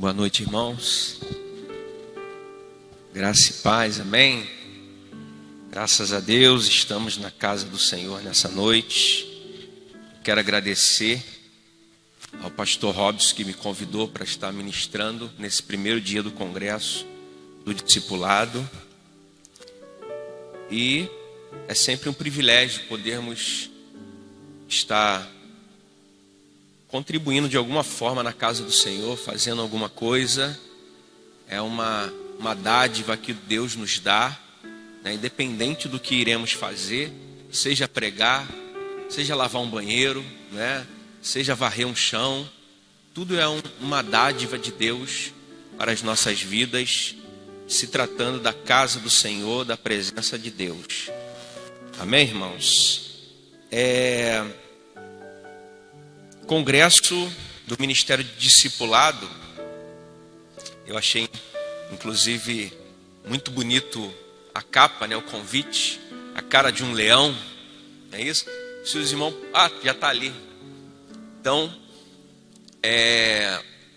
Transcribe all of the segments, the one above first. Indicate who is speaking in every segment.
Speaker 1: Boa noite, irmãos. Graça e paz, amém? Graças a Deus, estamos na casa do Senhor nessa noite. Quero agradecer ao pastor Robson que me convidou para estar ministrando nesse primeiro dia do congresso do discipulado. E é sempre um privilégio podermos estar contribuindo de alguma forma na casa do Senhor, fazendo alguma coisa. É uma dádiva que Deus nos dá, né? Independente do que iremos fazer, seja pregar, seja lavar um banheiro, né? Seja varrer um chão, tudo é uma dádiva de Deus para as nossas vidas, se tratando da casa do Senhor, da presença de Deus. Amém, irmãos? Congresso do Ministério de Discipulado, eu achei inclusive muito bonito a capa, né, o convite, a cara de um leão, é isso? Se os irmãos, já está ali. Então,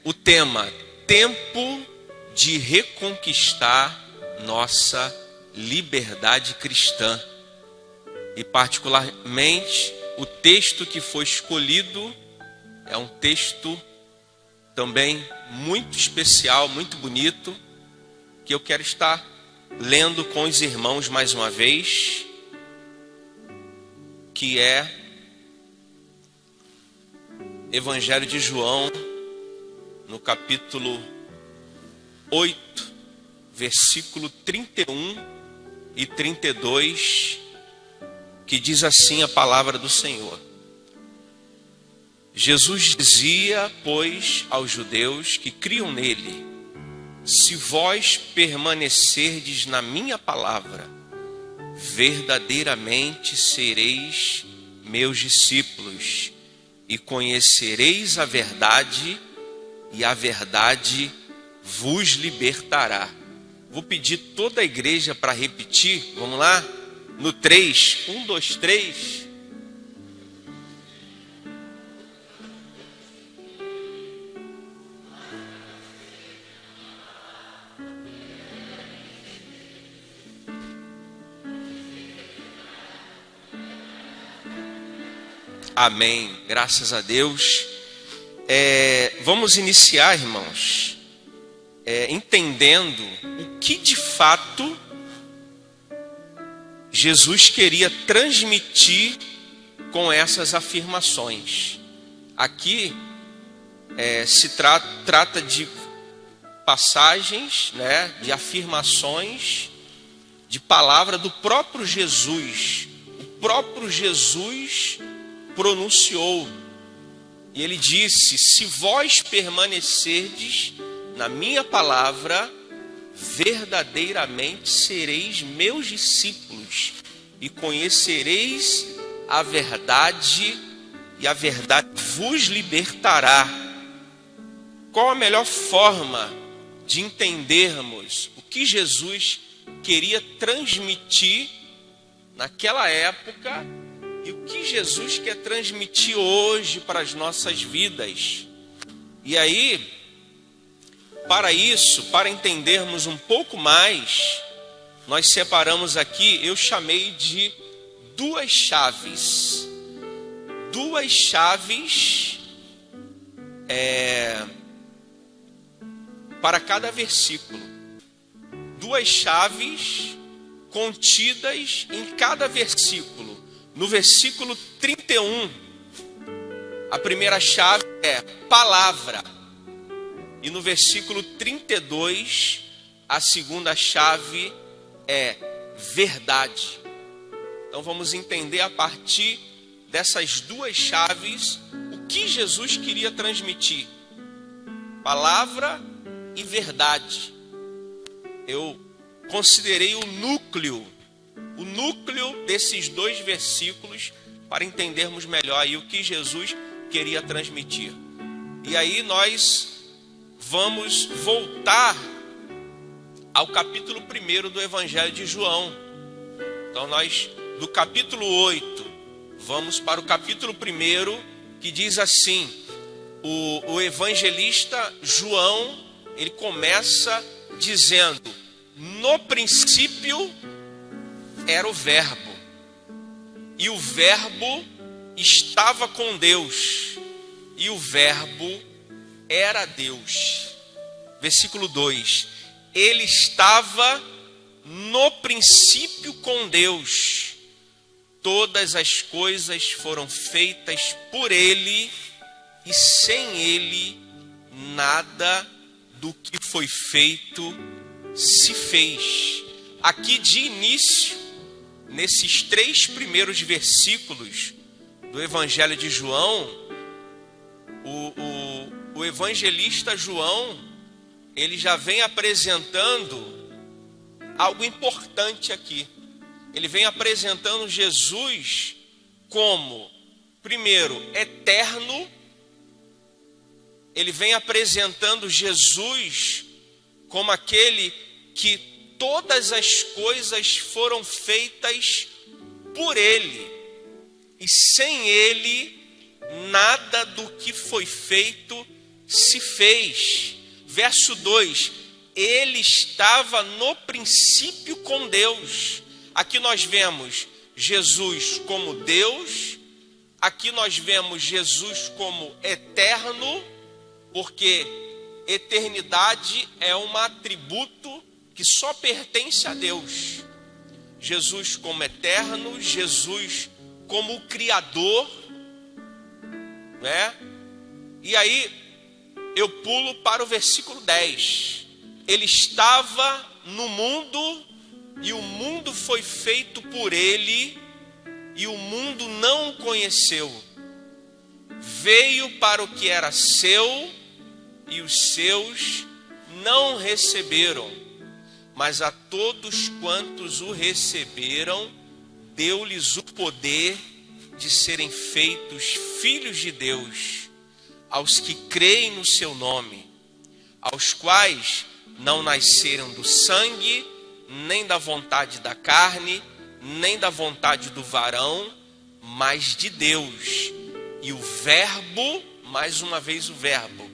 Speaker 1: o tema, tempo de reconquistar nossa liberdade cristã. E particularmente, o texto que foi escolhido é um texto também muito especial, muito bonito, que eu quero estar lendo com os irmãos mais uma vez, que é Evangelho de João, no capítulo 8, versículo 31 e 32, que diz assim a palavra do Senhor. Jesus dizia, pois, aos judeus que criam nele: se vós permanecerdes na minha palavra, verdadeiramente sereis meus discípulos, e conhecereis a verdade, e a verdade vos libertará. Vou pedir toda a igreja para repetir, vamos lá? No 3, 1, 2, 3... Amém, graças a Deus. Vamos iniciar, irmãos, entendendo o que de fato Jesus queria transmitir com essas afirmações. Aqui se trata de passagens, né, de afirmações, de palavra do próprio Jesus. O próprio Jesus pronunciou, e ele disse: se vós permanecerdes na minha palavra, verdadeiramente sereis meus discípulos, e conhecereis a verdade, e a verdade vos libertará. Qual a melhor forma de entendermos o que Jesus queria transmitir naquela época e o que Jesus quer transmitir hoje para as nossas vidas? E aí, para isso, para entendermos um pouco mais, nós separamos aqui, eu chamei de duas chaves. Duas chaves para cada versículo. Duas chaves contidas em cada versículo. No versículo 31, a primeira chave é palavra. E no versículo 32, a segunda chave é verdade. Então vamos entender a partir dessas duas chaves o que Jesus queria transmitir. Palavra e verdade. Eu considerei o núcleo desses dois versículos para entendermos melhor aí o que Jesus queria transmitir. E aí nós vamos voltar ao capítulo 1 do Evangelho de João. Então nós, do capítulo 8, vamos para o capítulo 1, que diz assim: o evangelista João ele começa dizendo: no princípio era o Verbo, e o Verbo estava com Deus, e o Verbo era Deus. Versículo 2: ele estava no princípio com Deus, todas as coisas foram feitas por ele, e sem ele nada do que foi feito se fez. Aqui de início, nesses 3 primeiros versículos do Evangelho de João, o evangelista João, ele já vem apresentando algo importante aqui. Ele vem apresentando Jesus como, primeiro, eterno. Ele vem apresentando Jesus como aquele que todas as coisas foram feitas por ele, e sem ele nada do que foi feito se fez. Verso 2: ele estava no princípio com Deus. Aqui nós vemos Jesus como Deus, aqui nós vemos Jesus como eterno, porque eternidade é um atributo que só pertence a Deus. Jesus como eterno, Jesus como o Criador, né? E aí eu pulo para o versículo 10. Ele estava no mundo, e o mundo foi feito por ele, e o mundo não o conheceu. Veio para o que era seu, e os seus não receberam. Mas a todos quantos o receberam, deu-lhes o poder de serem feitos filhos de Deus, aos que creem no seu nome, aos quais não nasceram do sangue, nem da vontade da carne, nem da vontade do varão, mas de Deus. E o Verbo, mais uma vez o Verbo,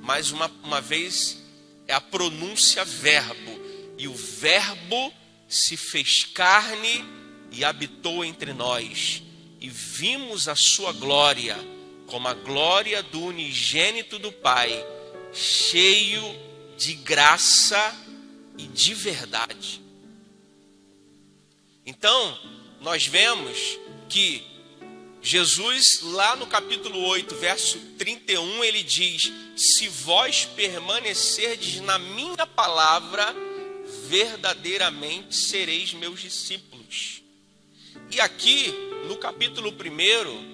Speaker 1: mais uma vez é a pronúncia Verbo. E o Verbo se fez carne e habitou entre nós, e vimos a sua glória, como a glória do unigênito do Pai, cheio de graça e de verdade. Então, nós vemos que Jesus, lá no capítulo 8, verso 31, ele diz: se vós permanecerdes na minha palavra, verdadeiramente sereis meus discípulos. E aqui, no capítulo 1,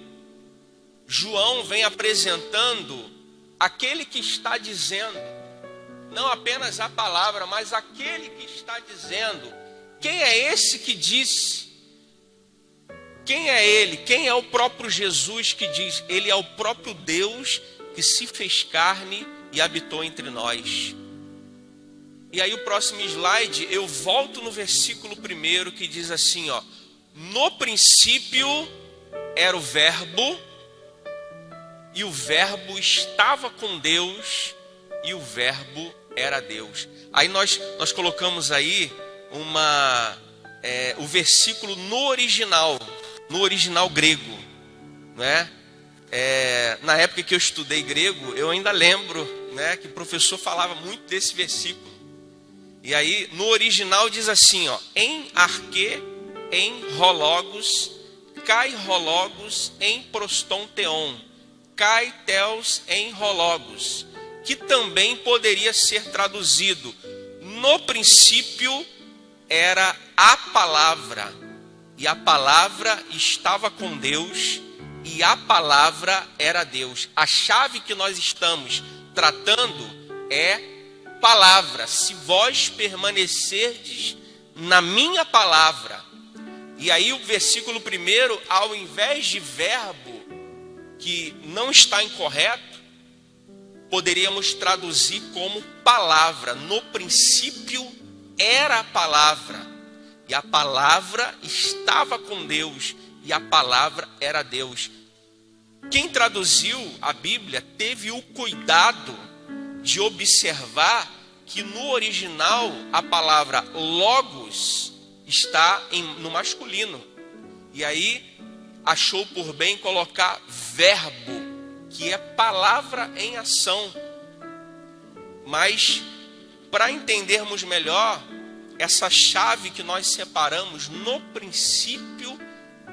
Speaker 1: João vem apresentando aquele que está dizendo, não apenas a palavra, mas aquele que está dizendo. Quem é esse que disse? Quem é ele? Quem é o próprio Jesus que diz? Ele é o próprio Deus que se fez carne e habitou entre nós. E aí o próximo slide, eu volto no versículo 1 que diz assim, ó: no princípio era o Verbo, e o Verbo estava com Deus, e o Verbo era Deus. Aí nós colocamos aí o versículo no original grego, não é? Na época que eu estudei grego, eu ainda lembro, né, que o professor falava muito desse versículo. E aí no original diz assim, ó: em arque, em rologos, kai rologos, em prostonteon, kai teos em rologos, que também poderia ser traduzido: no princípio era a palavra, e a palavra estava com Deus, e a palavra era Deus. A chave que nós estamos tratando é palavra. Se vós permanecerdes na minha palavra. E aí o versículo 1, ao invés de verbo, que não está incorreto, poderíamos traduzir como palavra. No princípio era a palavra, e a palavra estava com Deus, e a palavra era Deus. Quem traduziu a Bíblia teve o cuidado de observar que no original a palavra logos está no masculino. E aí achou por bem colocar verbo, que é palavra em ação. Mas para entendermos melhor, essa chave que nós separamos, no princípio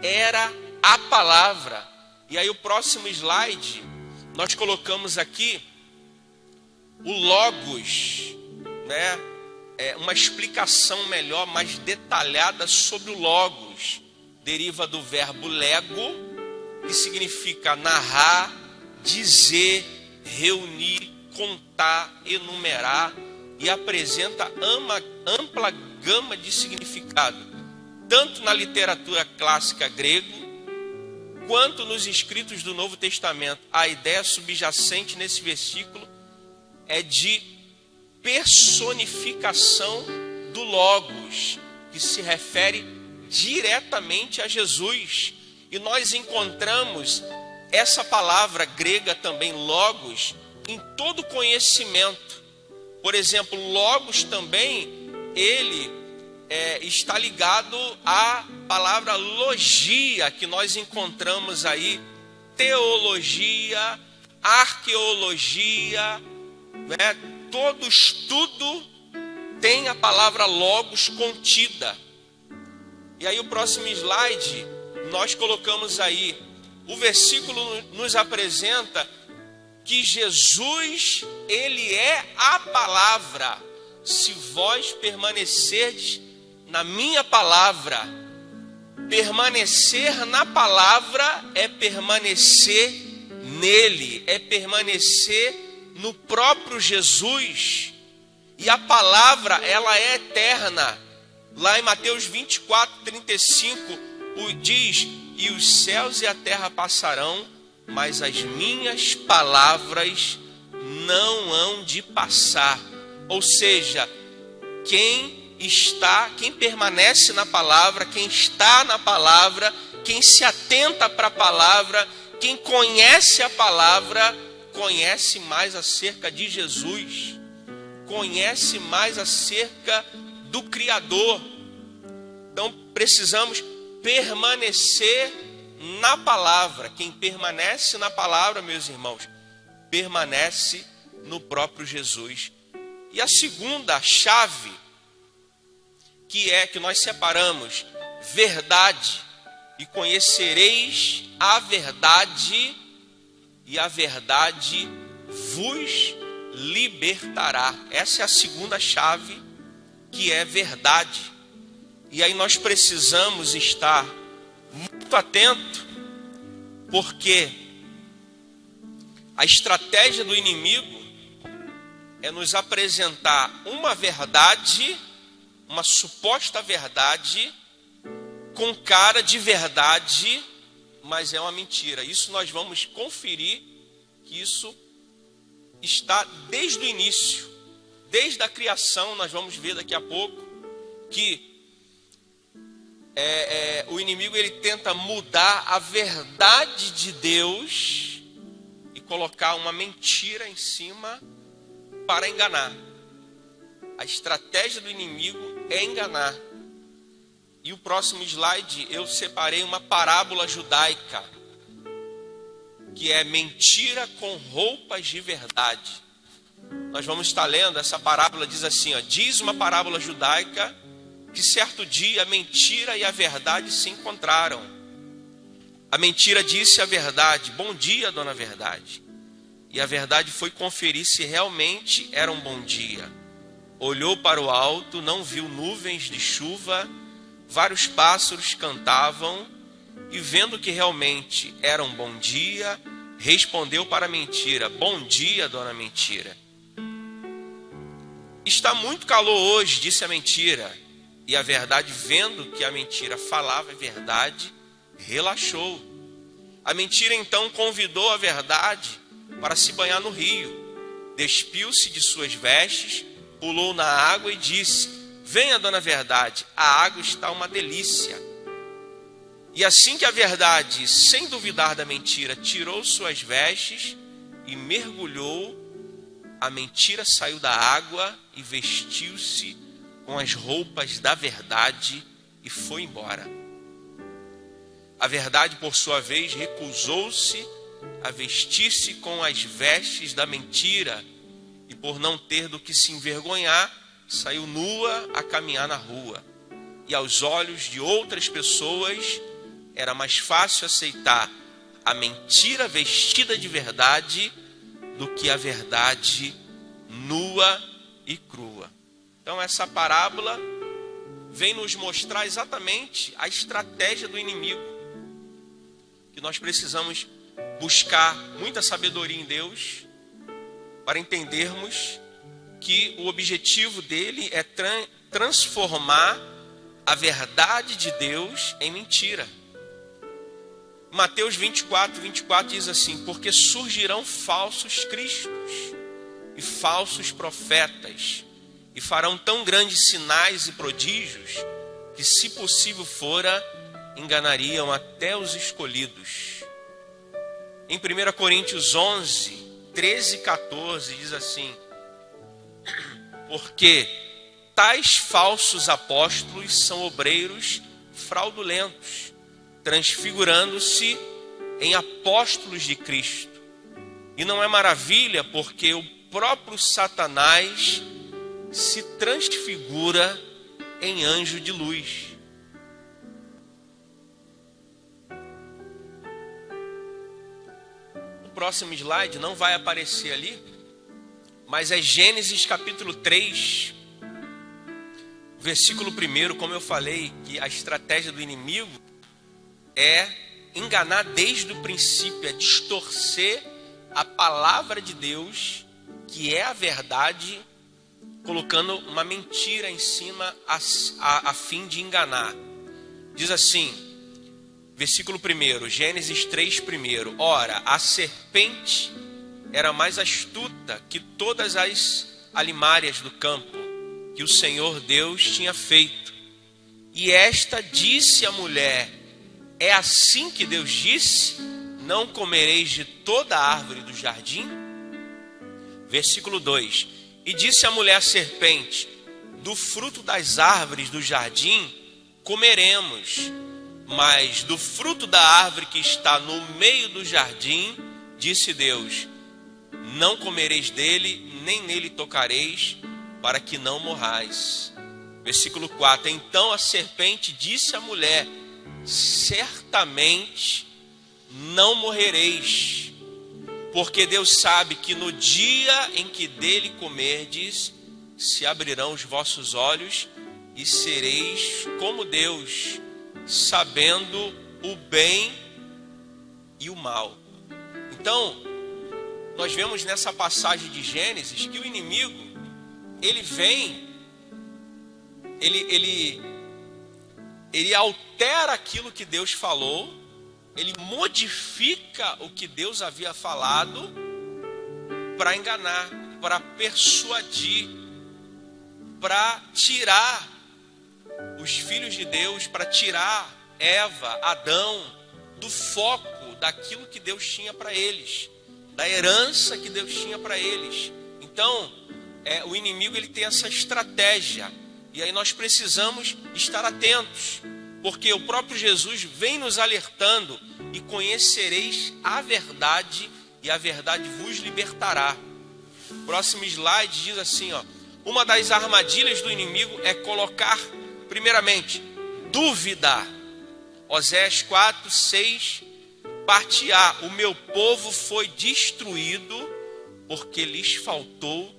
Speaker 1: era a palavra. E aí o próximo slide, nós colocamos aqui o logos, né? Uma explicação melhor, mais detalhada sobre o logos. Deriva do verbo lego, que significa narrar, dizer, reunir, contar, enumerar, e apresenta ampla gama de significado, tanto na literatura clássica grega, quanto nos escritos do Novo Testamento. A ideia subjacente nesse versículo é de personificação do logos, que se refere diretamente a Jesus. E nós encontramos essa palavra grega também, logos, em todo conhecimento. Por exemplo, logos também, ele está ligado à palavra logia, que nós encontramos aí, teologia, arqueologia, né? Todo estudo tem a palavra logos contida. E aí o próximo slide, nós colocamos aí, o versículo nos apresenta que Jesus, ele é a palavra. Se vós permanecerdes na minha palavra, permanecer na palavra é permanecer nele, é permanecer no próprio Jesus. E a palavra, ela é eterna. Lá em Mateus 24:35, diz: e os céus e a terra passarão, mas as minhas palavras não hão de passar. Ou seja, quem permanece na palavra, quem está na palavra, quem se atenta para a palavra, quem conhece a palavra, conhece mais acerca de Jesus, conhece mais acerca do Criador. Então precisamos permanecer na palavra. Quem permanece na palavra, meus irmãos, permanece no próprio Jesus. E a segunda chave, que nós separamos, verdade, e conhecereis a verdade, e a verdade vos libertará. Essa é a segunda chave, que é verdade. E aí nós precisamos estar muito atento, porque a estratégia do inimigo é nos apresentar uma verdade, uma suposta verdade, com cara de verdade, mas é uma mentira. Isso nós vamos conferir, que isso está desde o início, desde a criação. Nós vamos ver daqui a pouco que o inimigo, ele tenta mudar a verdade de Deus e colocar uma mentira em cima para enganar. A estratégia do inimigo é enganar. E o próximo slide, eu separei uma parábola judaica, que é mentira com roupas de verdade. Nós vamos estar lendo, essa parábola diz assim, diz uma parábola judaica, que certo dia a mentira e a verdade se encontraram. A mentira disse à verdade: bom dia, dona Verdade. E a verdade foi conferir se realmente era um bom dia. Olhou para o alto, não viu nuvens de chuva, vários pássaros cantavam, e vendo que realmente era um bom dia, respondeu para a mentira: bom dia, dona Mentira. Está muito calor hoje, disse a mentira. E a verdade, vendo que a mentira falava a verdade, relaxou. A mentira então convidou a verdade para se banhar no rio. Despiu-se de suas vestes, pulou na água e disse: venha, dona Verdade, a água está uma delícia. E assim que a verdade, sem duvidar da mentira, tirou suas vestes e mergulhou a mentira saiu da água e vestiu-se com as roupas da verdade e foi embora. A verdade, por sua vez, recusou-se a vestir-se com as vestes da mentira e, por não ter do que se envergonhar, saiu nua a caminhar na rua. E aos olhos de outras pessoas era mais fácil aceitar a mentira vestida de verdade do que a verdade nua e crua. Então essa parábola vem nos mostrar exatamente a estratégia do inimigo, que nós precisamos buscar muita sabedoria em Deus para entendermos que o objetivo dele é transformar a verdade de Deus em mentira. Mateus 24 diz assim: porque surgirão falsos cristos e falsos profetas, e farão tão grandes sinais e prodígios, que, se possível fora, enganariam até os escolhidos. Em 1 Coríntios 11, 13 e 14, diz assim: porque tais falsos apóstolos são obreiros fraudulentos, transfigurando-se em apóstolos de Cristo. E não é maravilha, porque o próprio Satanás se transfigura em anjo de luz. O próximo slide não vai aparecer ali, mas é Gênesis capítulo 3, versículo 1, como eu falei, que a estratégia do inimigo é enganar desde o princípio, é distorcer a palavra de Deus, que é a verdade, colocando uma mentira em cima a fim de enganar. Diz assim, versículo 1, Gênesis 3, 1. Ora, a serpente era mais astuta que todas as alimárias do campo que o Senhor Deus tinha feito. E esta disse à mulher: é assim que Deus disse: não comereis de toda a árvore do jardim? Versículo 2. E disse a mulher à serpente: do fruto das árvores do jardim comeremos, mas do fruto da árvore que está no meio do jardim, disse Deus: não comereis dele, nem nele tocareis, para que não morrais. Versículo 4. Então a serpente disse à mulher: certamente não morrereis, porque Deus sabe que no dia em que dele comerdes, se abrirão os vossos olhos e sereis como Deus, sabendo o bem e o mal. Então, nós vemos nessa passagem de Gênesis que o inimigo, ele vem, ele altera aquilo que Deus falou, ele modifica o que Deus havia falado para enganar, para persuadir, para tirar os filhos de Deus, para tirar Eva, Adão, do foco daquilo que Deus tinha para eles, da herança que Deus tinha para eles. Então, o inimigo ele tem essa estratégia, e aí nós precisamos estar atentos, porque o próprio Jesus vem nos alertando: e conhecereis a verdade, e a verdade vos libertará. Próximo slide diz assim, uma das armadilhas do inimigo é colocar, primeiramente, dúvida. Oséias 4, 6, parte A: o meu povo foi destruído porque lhes faltou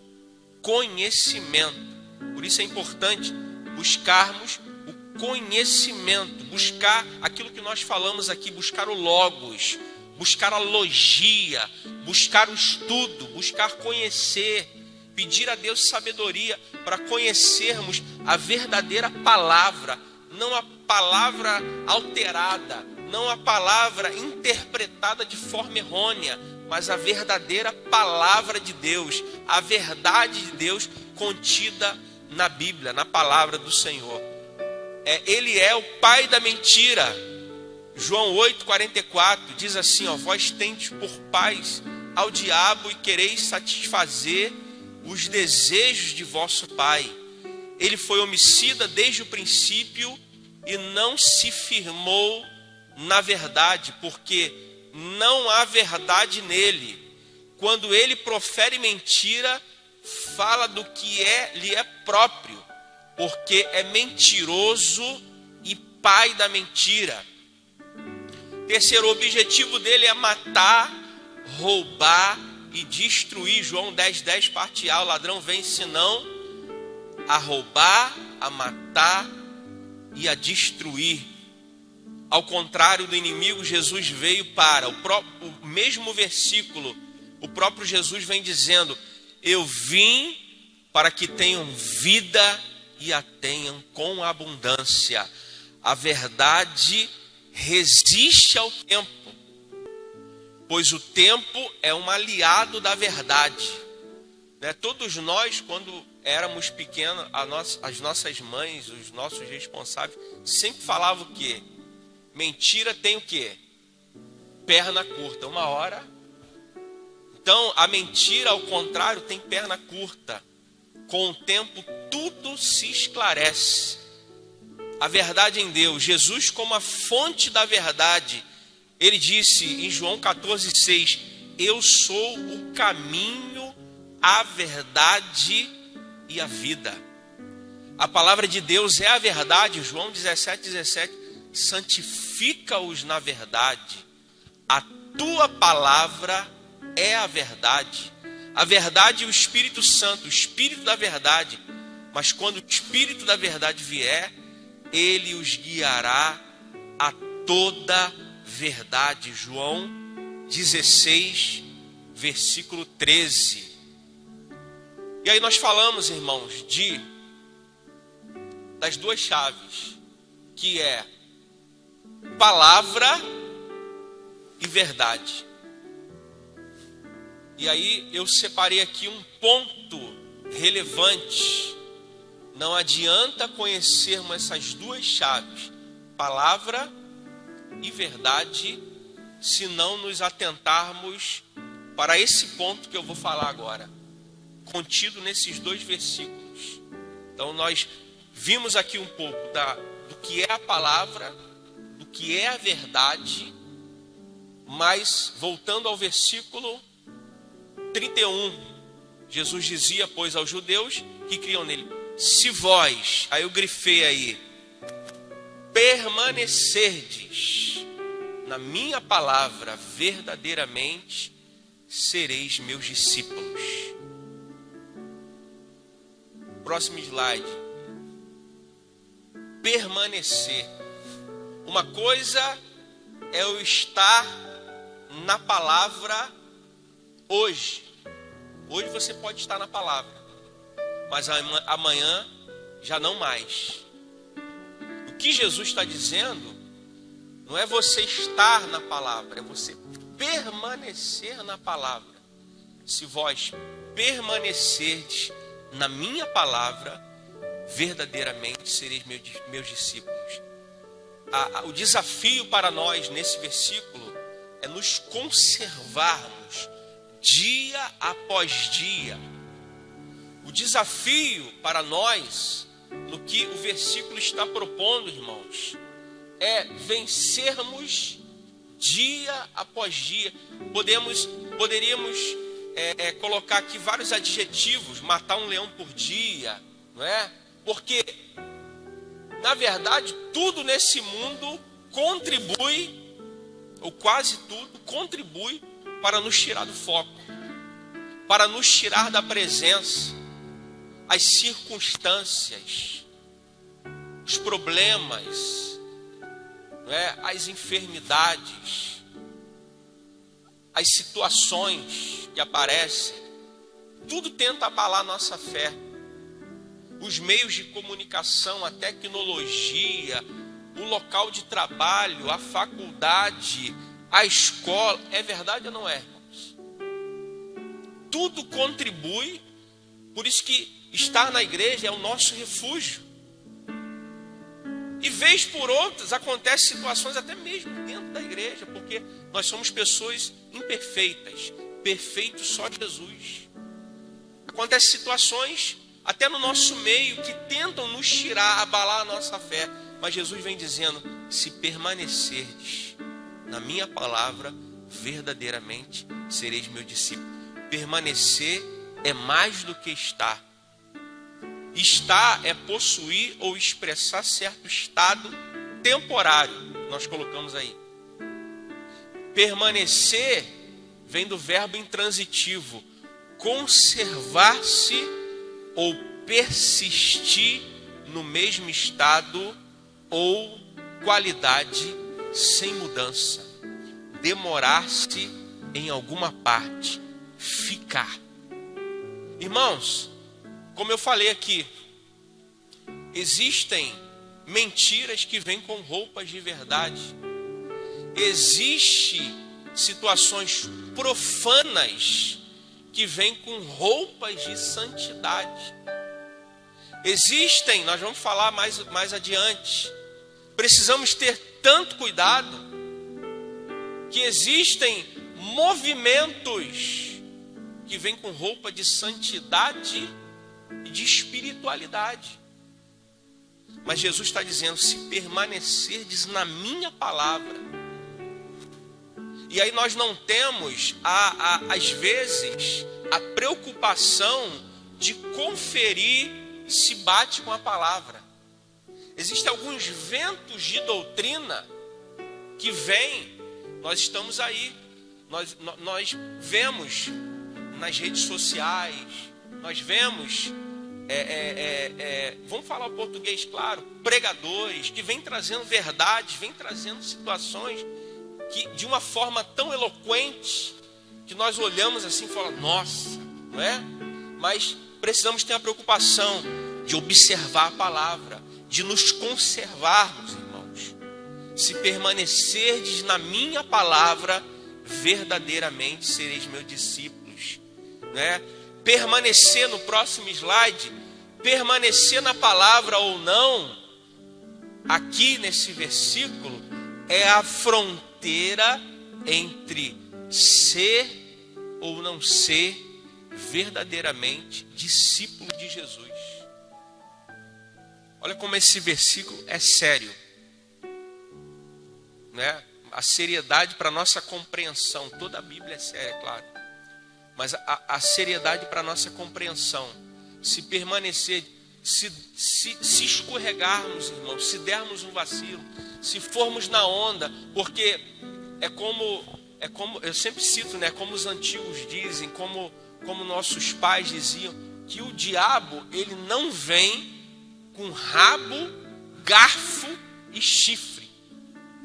Speaker 1: conhecimento. Por isso é importante buscarmos o conhecimento, buscar aquilo que nós falamos aqui, buscar o logos, buscar a logia, buscar o estudo, buscar conhecer, pedir a Deus sabedoria para conhecermos a verdadeira palavra, não a palavra alterada, não a palavra interpretada de forma errônea, mas a verdadeira palavra de Deus, a verdade de Deus contida na Bíblia, na palavra do Senhor. Ele é o pai da mentira. João 8,44 diz assim, vós tendes por pais ao diabo e quereis satisfazer os desejos de vosso pai. Ele foi homicida desde o princípio e não se firmou na verdade, porque não há verdade nele. Quando ele profere mentira, fala do que lhe é próprio, porque é mentiroso e pai da mentira. Terceiro, o objetivo dele é matar, roubar e destruir. João 10:10, parte A, o ladrão vem senão a roubar, a matar e a destruir. Ao contrário do inimigo, Jesus veio para, o mesmo versículo, o próprio Jesus vem dizendo: eu vim para que tenham vida e a tenham com abundância. A verdade resiste ao tempo, pois o tempo é um aliado da verdade. Todos nós, quando éramos pequenos, as nossas mães, os nossos responsáveis, sempre falavam o quê? Mentira tem o quê? Perna curta. Uma hora. Então, a mentira, ao contrário, tem perna curta. Com o tempo, tudo se esclarece. A verdade em Deus. Jesus, como a fonte da verdade, ele disse em João 14:6, eu sou o caminho, a verdade e a vida. A palavra de Deus é a verdade. João 17:17, santifica-os na verdade. A tua palavra é a verdade. A verdade e o Espírito Santo, o Espírito da verdade. Mas quando o Espírito da verdade vier, ele os guiará a toda verdade. João 16, versículo 13. E aí nós falamos, irmãos, das duas chaves, que é palavra e verdade. E aí eu separei aqui um ponto relevante. Não adianta conhecermos essas duas chaves, palavra e verdade, se não nos atentarmos para esse ponto que eu vou falar agora, contido nesses dois versículos. Então nós vimos aqui um pouco do que é a palavra, do que é a verdade, mas voltando ao versículo 31, Jesus dizia, pois, aos judeus que criam nele, se vós, aí eu grifei aí, permanecerdes na minha palavra verdadeiramente, sereis meus discípulos. Próximo slide. Permanecer. Uma coisa é eu estar na palavra hoje. Hoje você pode estar na palavra, mas amanhã já não mais. O que Jesus está dizendo não é você estar na palavra, é você permanecer na palavra. Se vós permanecerdes na minha palavra, verdadeiramente sereis meus discípulos. O desafio para nós nesse versículo é nos conservarmos dia após dia. O desafio para nós, no que o versículo está propondo, irmãos, é vencermos dia após dia. Poderíamos colocar aqui vários adjetivos, matar um leão por dia, não é? Porque, na verdade, tudo nesse mundo contribui, ou quase tudo, contribui para nos tirar do foco, para nos tirar da presença. As circunstâncias, os problemas, não é? As enfermidades, as situações que aparecem, tudo tenta abalar nossa fé. Os meios de comunicação, a tecnologia, o local de trabalho, a faculdade, a escola, é verdade ou não é, irmãos? Tudo contribui, por isso que estar na igreja é o nosso refúgio. E vez por outras acontecem situações até mesmo dentro da igreja, porque nós somos pessoas imperfeitas, perfeito só Jesus. Acontecem situações, até no nosso meio, que tentam nos tirar, abalar a nossa fé. Mas Jesus vem dizendo: se permanecerdes na minha palavra, verdadeiramente sereis meu discípulo. Permanecer é mais do que estar. Estar é possuir ou expressar certo estado temporário. Nós colocamos aí. Permanecer vem do verbo intransitivo. Conservar-se ou persistir no mesmo estado ou qualidade sem mudança. Demorar-se em alguma parte. Ficar. Irmãos, como eu falei aqui, existem mentiras que vêm com roupas de verdade. Existem situações profanas que vêm com roupas de santidade. Existem, nós vamos falar mais adiante, precisamos ter tanto cuidado que existem movimentos que vêm com roupa de santidade e de espiritualidade. Mas Jesus está dizendo: se permanecerdes na minha palavra. E aí nós não temos, às vezes, a preocupação de conferir se bate com a palavra. Existem alguns ventos de doutrina que vêm, nós estamos aí, nós vemos nas redes sociais, nós vemos, vamos falar o português claro, pregadores que vêm trazendo verdades, vêm trazendo situações que de uma forma tão eloquente que nós olhamos assim e falamos: nossa, não é? Mas precisamos ter a preocupação de observar a palavra, de nos conservarmos, irmãos. Se permanecerdes na minha palavra, verdadeiramente sereis meus discípulos, né? Permanecer, no próximo slide, permanecer na palavra ou não, aqui nesse versículo, é a fronteira entre ser ou não ser verdadeiramente discípulo de Jesus. Olha como esse versículo é sério, né? A seriedade para a nossa compreensão. Toda a Bíblia é séria, é claro, mas a seriedade para a nossa compreensão. Se permanecer, se escorregarmos, irmãos, se dermos um vacilo, se formos na onda, porque é como eu sempre cito, né? Como os antigos dizem, como nossos pais diziam, que o diabo, ele não vem com rabo, garfo e chifre.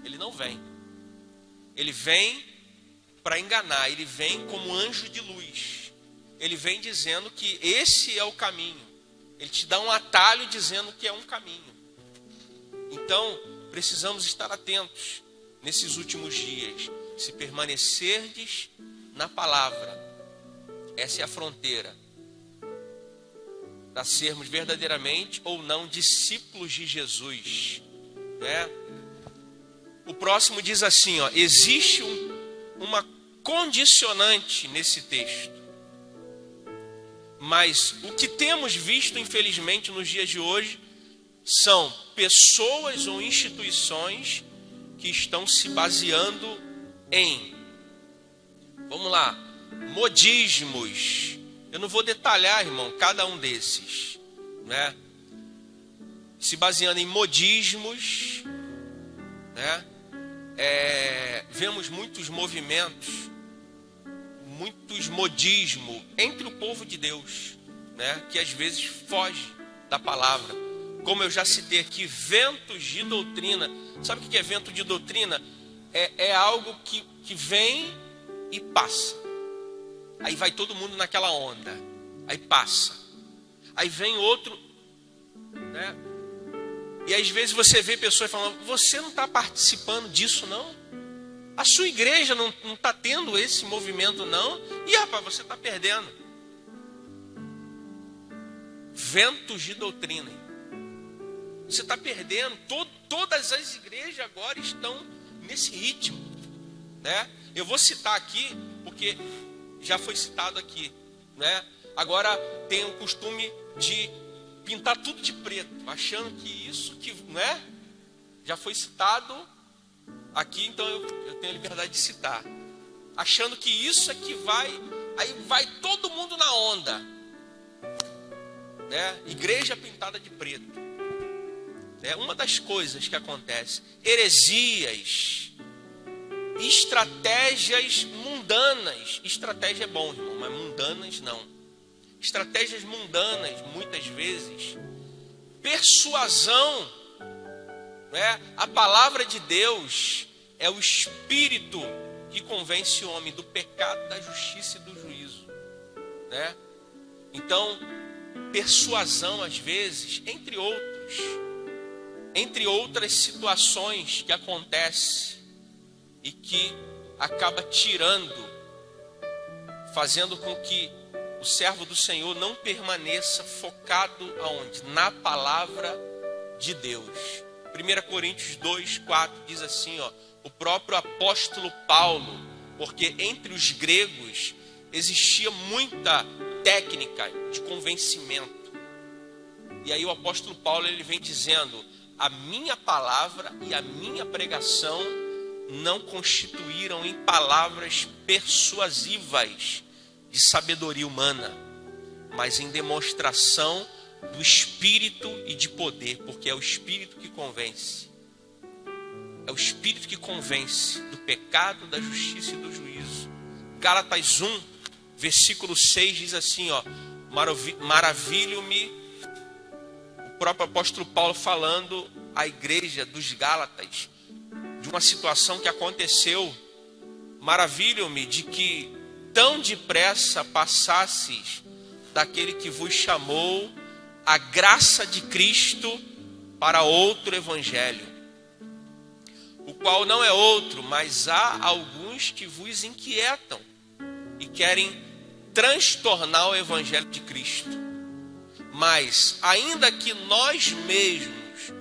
Speaker 1: Ele não vem. Ele vem para enganar. Ele vem como anjo de luz. Ele vem dizendo que esse é o caminho. Ele te dá um atalho dizendo que é um caminho. Então, precisamos estar atentos nesses últimos dias. Se permanecerdes na palavra, essa é a fronteira para sermos verdadeiramente ou não discípulos de Jesus, né? O próximo diz assim, ó: existe uma condicionante nesse texto, mas o que temos visto, infelizmente, nos dias de hoje, são pessoas ou instituições que estão se baseando em, vamos lá, modismos. Eu não vou detalhar, irmão, cada um desses, né? Se baseando em modismos, né? Vemos muitos movimentos, muitos modismos entre o povo de Deus, né? Que às vezes foge da palavra. Como eu já citei aqui, ventos de doutrina. Sabe o que é vento de doutrina? É algo que vem e passa. Aí vai todo mundo naquela onda. Aí passa. Aí vem outro, né? E às vezes você vê pessoas falando: você não está participando disso, não? A sua igreja não está tendo esse movimento, não? E rapaz, você está perdendo. Ventos de doutrina. Você está perdendo. Todas as igrejas agora estão nesse ritmo, né? Eu vou citar aqui, porque já foi citado aqui, né? agora tem o costume de pintar tudo de preto, achando que isso que, não é? Já foi citado aqui, então eu tenho a liberdade de citar. Achando que isso é que aí vai todo mundo na onda, né? Igreja pintada de preto. É uma das coisas que acontece. Heresias, estratégias mundanas. Estratégia é bom, irmão, mas mundanas não. Estratégias mundanas, muitas vezes. Persuasão, né? A palavra de Deus é o Espírito que convence o homem do pecado, da justiça e do juízo, né? Então, persuasão às vezes, entre outras situações que acontecem e que acaba fazendo com que o servo do Senhor não permaneça focado aonde? Na palavra de Deus. 1 Coríntios 2:4 diz assim, ó, o próprio apóstolo Paulo, porque entre os gregos existia muita técnica de convencimento. E aí o apóstolo Paulo ele vem dizendo: a minha palavra e a minha pregação não constituíram em palavras persuasivas de sabedoria humana, mas em demonstração do Espírito e de poder, porque é o Espírito que convence. É o Espírito que convence do pecado, da justiça e do juízo. Gálatas 1, versículo 6 diz assim, ó: maravilho-me, o próprio apóstolo Paulo falando à igreja dos Gálatas, de uma situação que aconteceu. Maravilho-me de que tão depressa passasses daquele que vos chamou a graça de Cristo para outro evangelho, o qual não é outro, mas há alguns que vos inquietam e querem transtornar o evangelho de Cristo. Mas, ainda que nós mesmos,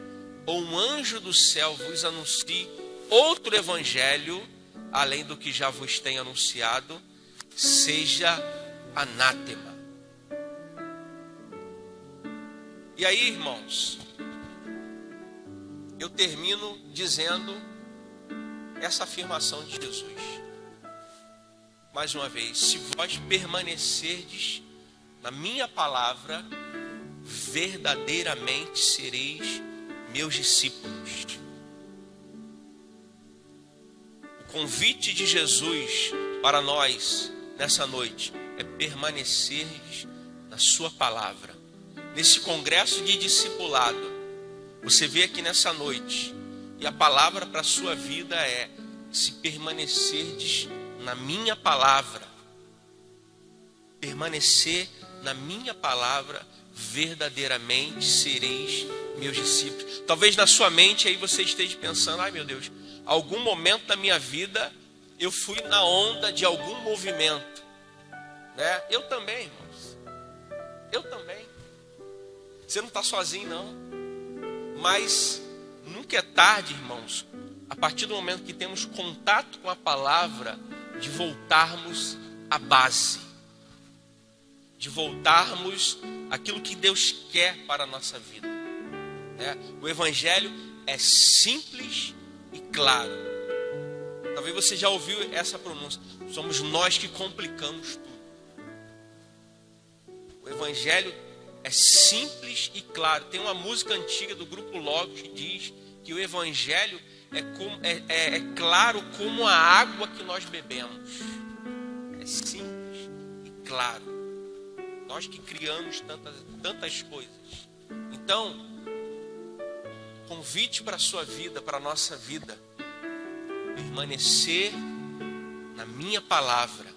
Speaker 1: ou um anjo do céu vos anuncie outro evangelho, além do que já vos tem anunciado, seja anátema. E aí, irmãos, eu termino dizendo essa afirmação de Jesus. Mais uma vez: se vós permanecerdes na minha palavra, verdadeiramente sereis meus discípulos. O convite de Jesus para nós nessa noite é permanecerdes na sua palavra. Nesse congresso de discipulado, você vê aqui nessa noite, e a palavra para a sua vida é: se permanecerdes na minha palavra, permanecer na minha palavra, verdadeiramente sereis meus discípulos. Talvez na sua mente aí você esteja pensando: ai meu Deus, algum momento da minha vida eu fui na onda de algum movimento, né? Eu também, irmãos, eu também. Você não está sozinho não, mas nunca é tarde, irmãos, a partir do momento que temos contato com a palavra, de voltarmos à base, de voltarmos àquilo que Deus quer para a nossa vida, né? O evangelho é simples e claro. Talvez você já ouviu essa pronúncia: somos nós que complicamos tudo. O evangelho é simples e claro. Tem uma música antiga do grupo Logos que diz que o evangelho é claro como a água que nós bebemos. É simples e claro. Nós que criamos tantas coisas. Então, convite para a sua vida, para a nossa vida: permanecer na minha palavra.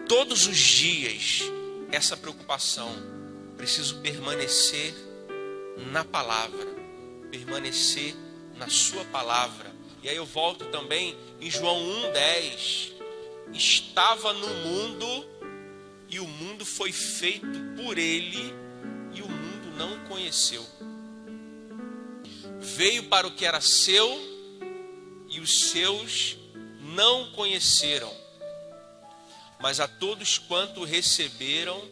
Speaker 1: Todos os dias, essa preocupação: preciso permanecer na palavra, permanecer na sua palavra. E aí eu volto também em João 1,10: estava no mundo e o mundo foi feito por ele e o mundo não o conheceu. Veio para o que era seu e os seus não o conheceram. mas a todos quanto receberam,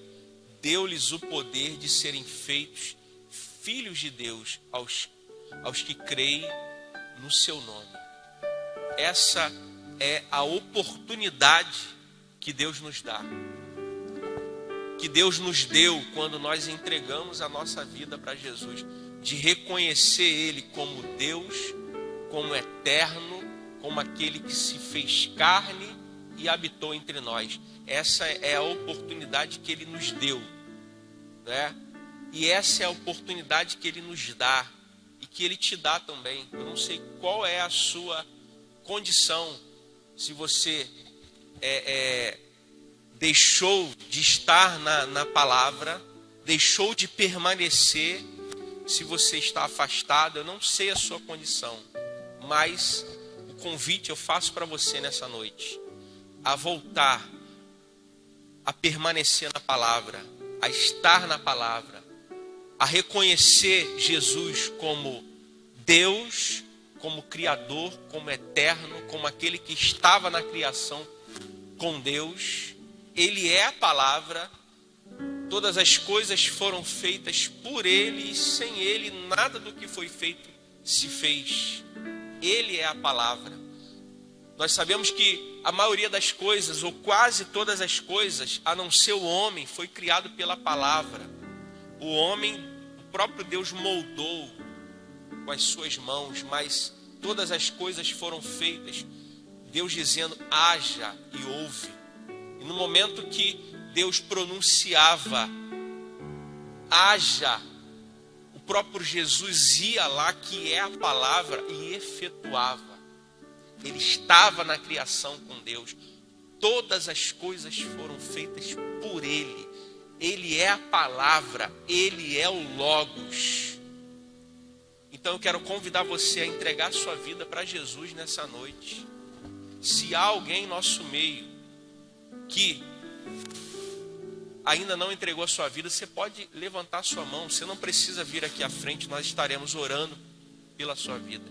Speaker 1: deu-lhes o poder de serem feitos filhos de Deus, aos que creem no seu nome. Essa é a oportunidade que Deus nos dá, que Deus nos deu quando nós entregamos a nossa vida para Jesus, de reconhecer Ele como Deus, como eterno, como aquele que se fez carne e habitou entre nós. Essa é a oportunidade que Ele nos deu, né? E essa é a oportunidade que Ele nos dá e que Ele te dá também. Eu não sei qual é a sua condição, se você deixou de estar na palavra, deixou de permanecer, se você está afastado. Eu não sei a sua condição, mas o convite eu faço para você nessa noite, a voltar, a permanecer na palavra, a estar na palavra, a reconhecer Jesus como Deus, como Criador, como Eterno, como aquele que estava na criação com Deus. Ele é a palavra, todas as coisas foram feitas por Ele, e sem Ele nada do que foi feito se fez. Ele é a palavra. Nós sabemos que a maioria das coisas, ou quase todas as coisas, a não ser o homem, foi criado pela palavra. O homem, o próprio Deus moldou com as suas mãos, mas todas as coisas foram feitas, Deus dizendo: haja e houve. E no momento que Deus pronunciava haja, o próprio Jesus ia lá, que é a palavra, e efetuava. Ele estava na criação com Deus. Todas as coisas foram feitas por Ele. Ele é a palavra, Ele é o Logos. Então eu quero convidar você a entregar sua vida para Jesus nessa noite. Se há alguém em nosso meio que ainda não entregou a sua vida, você pode levantar sua mão. Você não precisa vir aqui à frente, nós estaremos orando pela sua vida.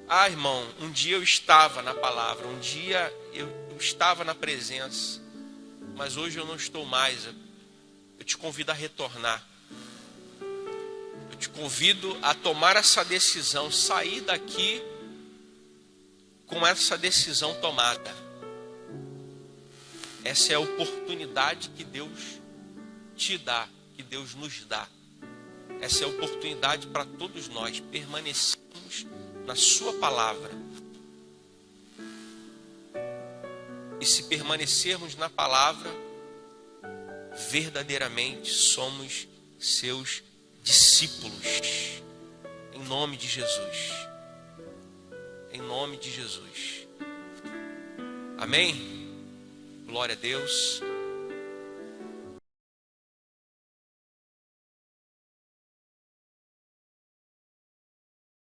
Speaker 1: Ah, irmão, um dia eu estava na palavra, um dia eu estava na presença, mas hoje eu não estou mais. Eu te convido a retornar. Eu te convido a tomar essa decisão, sair daqui com essa decisão tomada. Essa é a oportunidade que Deus te dá, que Deus nos dá. Essa é a oportunidade para todos nós permanecermos na sua palavra. E se permanecermos na palavra, verdadeiramente somos seus discípulos. Em nome de Jesus. Em nome de Jesus. Amém? Glória a Deus.